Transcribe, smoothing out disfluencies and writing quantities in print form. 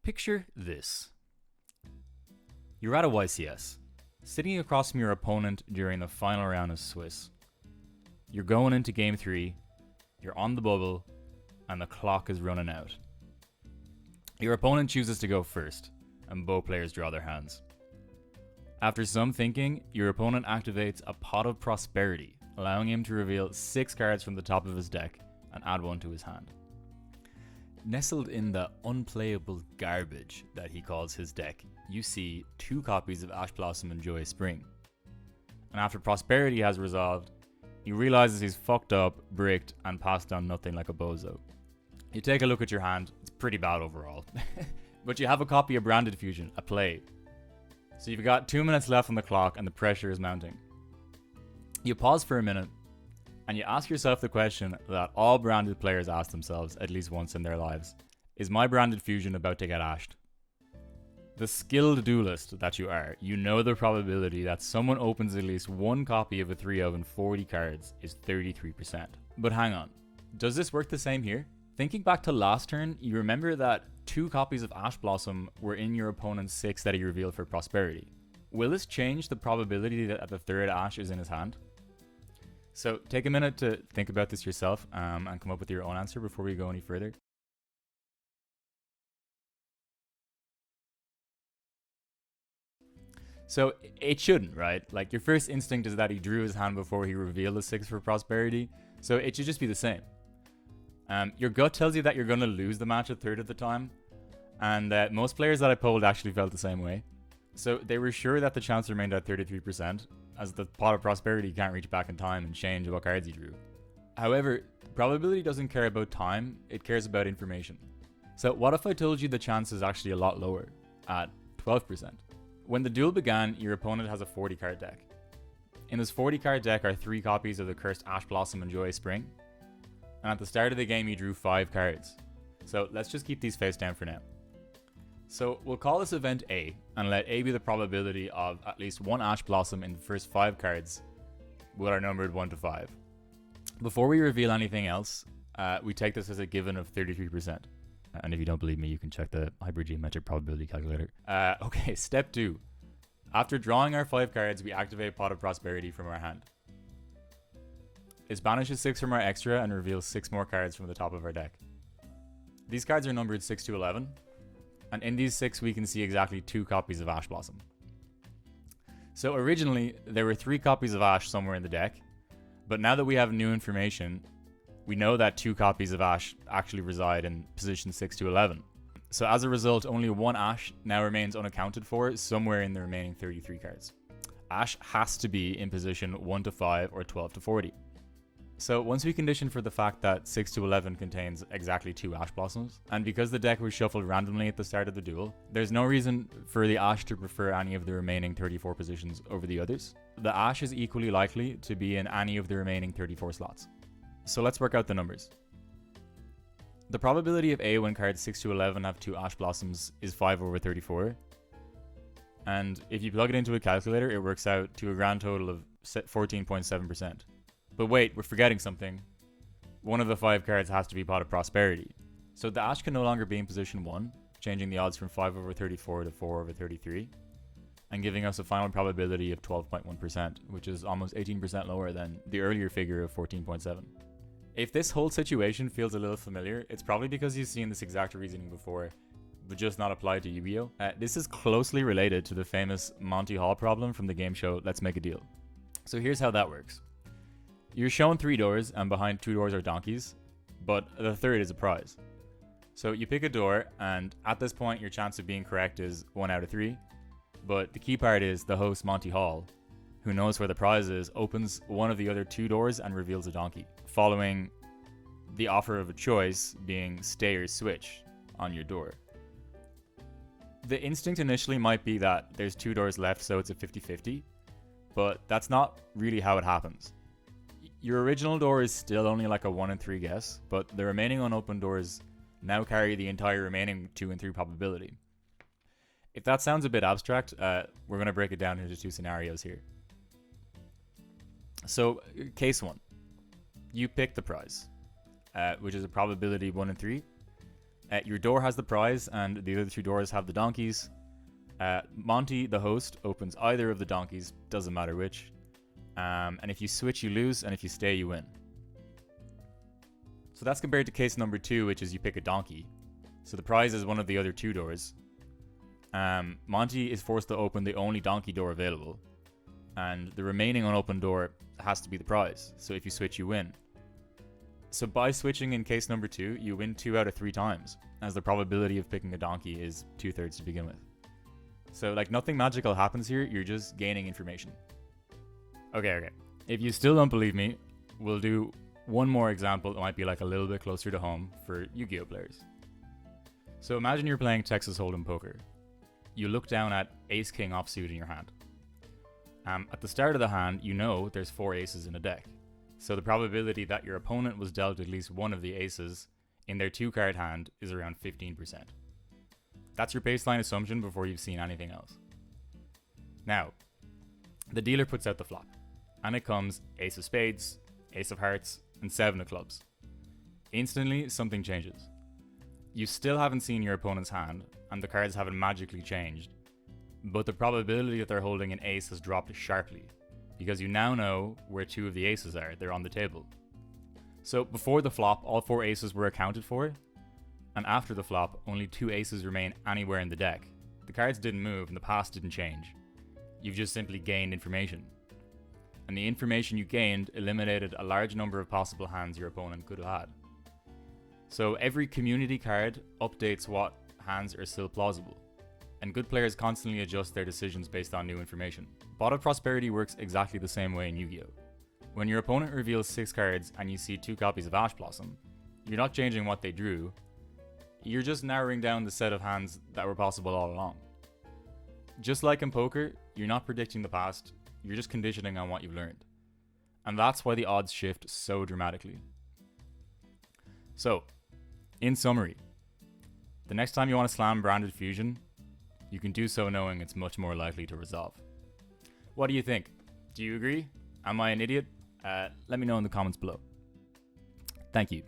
Picture this. You're at a YCS, sitting across from your opponent during the final round of Swiss. You're going into game 3, you're on the bubble, and the clock is running out. Your opponent chooses to go first, and both players draw their hands. After some thinking, your opponent activates a Pot of Prosperity, allowing him to reveal 6 cards from the top of his deck and add 1 to his hand. Nestled in the unplayable garbage that he calls his deck, you see 2 copies of Ash Blossom Joyous Spring. And after Prosperity has resolved, he realizes he's fucked up, bricked, and passed on nothing like a bozo. You take a look at your hand, it's pretty bad overall. But you have a copy of Branded Fusion, a play. So you've got 2 minutes left on the clock and the pressure is mounting. You pause for a minute, and you ask yourself the question that all branded players ask themselves at least once in their lives. Is my Branded Fusion about to get ashed? The skilled duelist that you are, you know the probability that someone opens at least 1 copy of a 3 of and 40 cards is 33%. But hang on, does this work the same here? Thinking back to last turn, you remember that 2 copies of Ash Blossom were in your opponent's 6 that he revealed for Prosperity. Will this change the probability that the 3rd Ash is in his hand? So take a minute to think about this yourself and come up with your own answer before we go any further. So it shouldn't, right? Like, your first instinct is that he drew his hand before he revealed the 6 for Prosperity, so it should just be the same. Your gut tells you that you're going to lose the match a third of the time, and that most players that I polled actually felt the same way. So they were sure that the chance remained at 33%, as the Pot of Prosperity can't reach back in time and change what cards he drew. However, probability doesn't care about time, it cares about information. So what if I told you the chance is actually a lot lower, at 12%? When the duel began, your opponent has a 40 card deck. In this 40 card deck are 3 copies of the cursed Ash Blossom Joyous Spring, and at the start of the game he drew 5 cards. So let's just keep these face down for now. So we'll call this event A, and let A be the probability of at least 1 Ash Blossom in the first 5 cards, which are numbered 1 to 5. Before we reveal anything else, we take this as a given of 33%. And if you don't believe me, you can check the hypergeometric probability calculator. Okay, step 2. After drawing our 5 cards, we activate Pot of Prosperity from our hand. It banishes 6 from our extra and reveals 6 more cards from the top of our deck. These cards are numbered 6 to 11. And in these 6, we can see exactly 2 copies of Ash Blossom. So originally, there were 3 copies of Ash somewhere in the deck, but now that we have new information, we know that 2 copies of Ash actually reside in position 6 to 11. So as a result, only 1 Ash now remains unaccounted for somewhere in the remaining 33 cards. Ash has to be in position 1 to 5 or 12 to 40. So once we condition for the fact that 6 to 11 contains exactly 2 Ash Blossoms, and because the deck was shuffled randomly at the start of the duel, there's no reason for the Ash to prefer any of the remaining 34 positions over the others. The Ash is equally likely to be in any of the remaining 34 slots. So let's work out the numbers. The probability of A when cards 6 to 11 have 2 Ash Blossoms is 5 over 34. And if you plug it into a calculator, it works out to a grand total of 14.7%. But wait, we're forgetting something. One of the 5 cards has to be Pot of Prosperity. So the Ash can no longer be in position 1, changing the odds from 5 over 34 to 4 over 33, and giving us a final probability of 12.1%, which is almost 18% lower than the earlier figure of 14.7. If this whole situation feels a little familiar, it's probably because you've seen this exact reasoning before, but just not applied to Yu-Gi-Oh! This is closely related to the famous Monty Hall problem from the game show Let's Make a Deal. So here's how that works. You're shown 3 doors, and behind 2 doors are donkeys, but the 3rd is a prize. So you pick a door, and at this point your chance of being correct is 1 out of 3, but the key part is the host Monty Hall, who knows where the prize is, opens one of the other 2 doors and reveals a donkey, following the offer of a choice being stay or switch on your door. The instinct initially might be that there's 2 doors left, so it's a 50-50, but that's not really how it happens. Your original door is still only like a 1 in 3 guess, but the remaining unopened doors now carry the entire remaining 2 in 3 probability. If that sounds a bit abstract, we're going to break it down into 2 scenarios here. So, case 1. You pick the prize, which is a probability 1 in 3, Your door has the prize, and the other 2 doors have the donkeys. Monty, the host, opens either of the donkeys, doesn't matter which. And if you switch, you lose, and if you stay, you win. So that's compared to case number 2, which is you pick a donkey. So the prize is one of the other 2 doors. Monty is forced to open the only donkey door available, and the remaining unopened door has to be the prize. So if you switch, you win. So by switching in case number 2, you win 2 out of 3 times, as the probability of picking a donkey is 2/3 to begin with. So like nothing magical happens here, you're just gaining information. Okay. If you still don't believe me, we'll do one more example that might be like a little bit closer to home for Yu-Gi-Oh players. So imagine you're playing Texas Hold'em poker. You look down at Ace King offsuit in your hand. At the start of the hand, you know there's 4 aces in a deck. So the probability that your opponent was dealt at least one of the aces in their 2-card hand is around 15%. That's your baseline assumption before you've seen anything else. Now, the dealer puts out the flop, and it comes Ace of Spades, Ace of Hearts, and 7 of Clubs. Instantly, something changes. You still haven't seen your opponent's hand, and the cards haven't magically changed, but the probability that they're holding an ace has dropped sharply, because you now know where 2 of the aces are. They're on the table. So before the flop, all 4 aces were accounted for, and after the flop, only 2 aces remain anywhere in the deck. The cards didn't move, and the past didn't change. You've just simply gained information. And the information you gained eliminated a large number of possible hands your opponent could have had. So every community card updates what hands are still plausible, and good players constantly adjust their decisions based on new information. Bot of Prosperity works exactly the same way in Yu-Gi-Oh! When your opponent reveals 6 cards and you see 2 copies of Ash Blossom, you're not changing what they drew, you're just narrowing down the set of hands that were possible all along. Just like in poker, you're not predicting the past, you're just conditioning on what you've learned. And that's why the odds shift so dramatically. So, in summary, the next time you want to slam branded fusion, you can do so knowing it's much more likely to resolve. What do you think? Do you agree? Am I an idiot? Let me know in the comments below. Thank you.